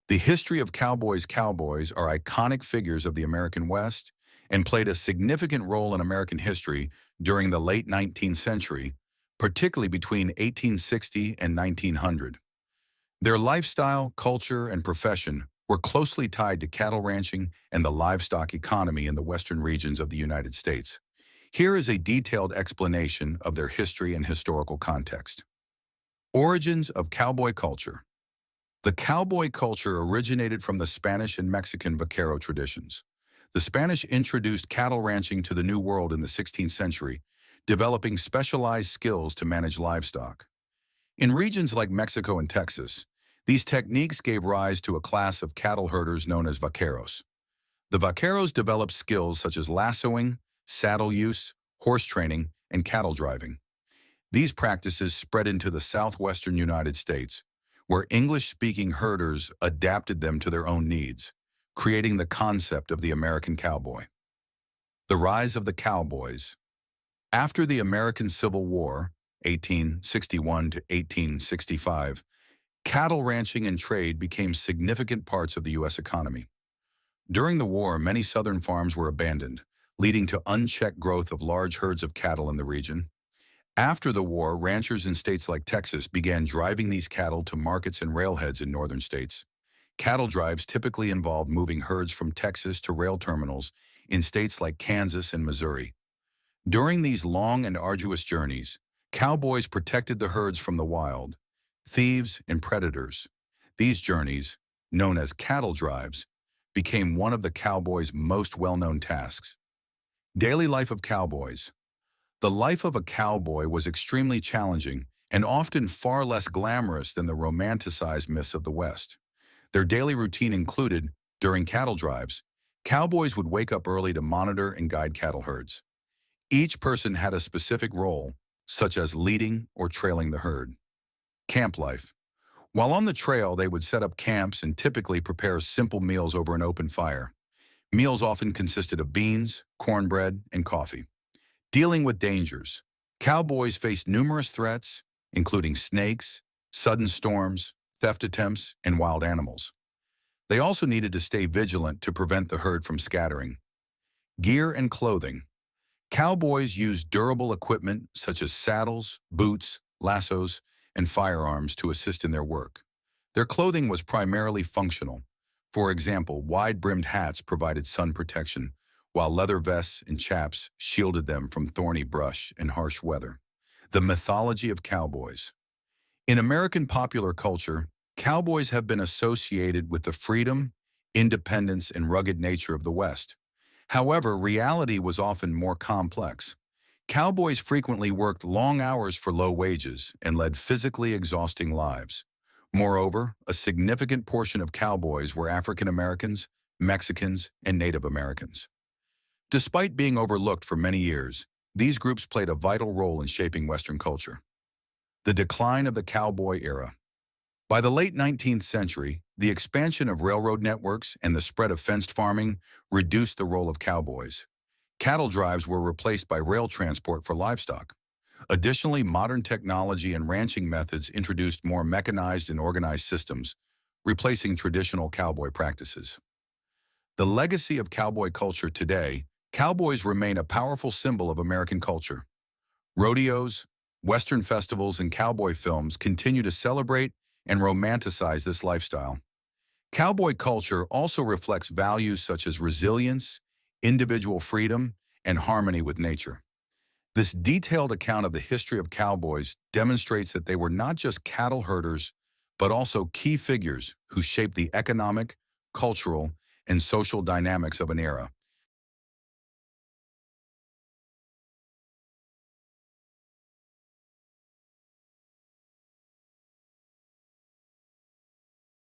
The history of cowboys are iconic figures of the American West and played a significant role in American history during the late 19th century, particularly between 1860 and 1900. Their lifestyle, culture, and profession were closely tied to cattle ranching and the livestock economy in the western regions of the United States. Here is a detailed explanation of their history and historical context. Origins of cowboy culture. The cowboy culture originated from the Spanish and Mexican vaquero traditions. The Spanish introduced cattle ranching to the New World in the 16th century, developing specialized skills to manage livestock. In regions like Mexico and Texas, these techniques gave rise to a class of cattle herders known as vaqueros. The vaqueros developed skills such as lassoing, saddle use, horse training, and cattle driving. These practices spread into the southwestern United States, where English-speaking herders adapted them to their own needs, creating the concept of the American cowboy. The rise of the cowboys. After the American Civil War, 1861 to 1865, cattle ranching and trade became significant parts of the U.S. economy. During the war, many southern farms were abandoned, leading to unchecked growth of large herds of cattle in the region. After the war, ranchers in states like Texas began driving these cattle to markets and railheads in northern states. Cattle drives typically involved moving herds from Texas to rail terminals in states like Kansas and Missouri. During these long and arduous journeys, cowboys protected the herds from the wild, thieves, and predators. These journeys, known as cattle drives, became one of the cowboys' most well-known tasks. Daily life of cowboys. The life of a cowboy was extremely challenging and often far less glamorous than the romanticized myths of the West. Their daily routine included, during cattle drives, cowboys would wake up early to monitor and guide cattle herds. Each person had a specific role, such as leading or trailing the herd. Camp life. While on the trail, they would set up camps and typically prepare simple meals over an open fire. Meals often consisted of beans, cornbread, and coffee. Dealing with dangers. Cowboys faced numerous threats, including snakes, sudden storms, theft attempts, and wild animals. They also needed to stay vigilant to prevent the herd from scattering. Gear and clothing. Cowboys used durable equipment such as saddles, boots, lassos, and firearms to assist in their work. Their clothing was primarily functional. For example, wide-brimmed hats provided sun protection, while leather vests and chaps shielded them from thorny brush and harsh weather. The mythology of cowboys. In American popular culture, cowboys have been associated with the freedom, independence, and rugged nature of the West. However, reality was often more complex. Cowboys frequently worked long hours for low wages and led physically exhausting lives. Moreover, a significant portion of cowboys were African Americans, Mexicans, and Native Americans. Despite being overlooked for many years, these groups played a vital role in shaping Western culture. The decline of the cowboy era. By the late 19th century, the expansion of railroad networks and the spread of fenced farming reduced the role of cowboys. Cattle drives were replaced by rail transport for livestock. Additionally, modern technology and ranching methods introduced more mechanized and organized systems, replacing traditional cowboy practices. The legacy of cowboy culture today. Cowboys remain a powerful symbol of American culture. Rodeos, Western festivals, and cowboy films continue to celebrate and romanticize this lifestyle. Cowboy culture also reflects values such as resilience, individual freedom, and harmony with nature. This detailed account of the history of cowboys demonstrates that they were not just cattle herders, but also key figures who shaped the economic, cultural, and social dynamics of an era.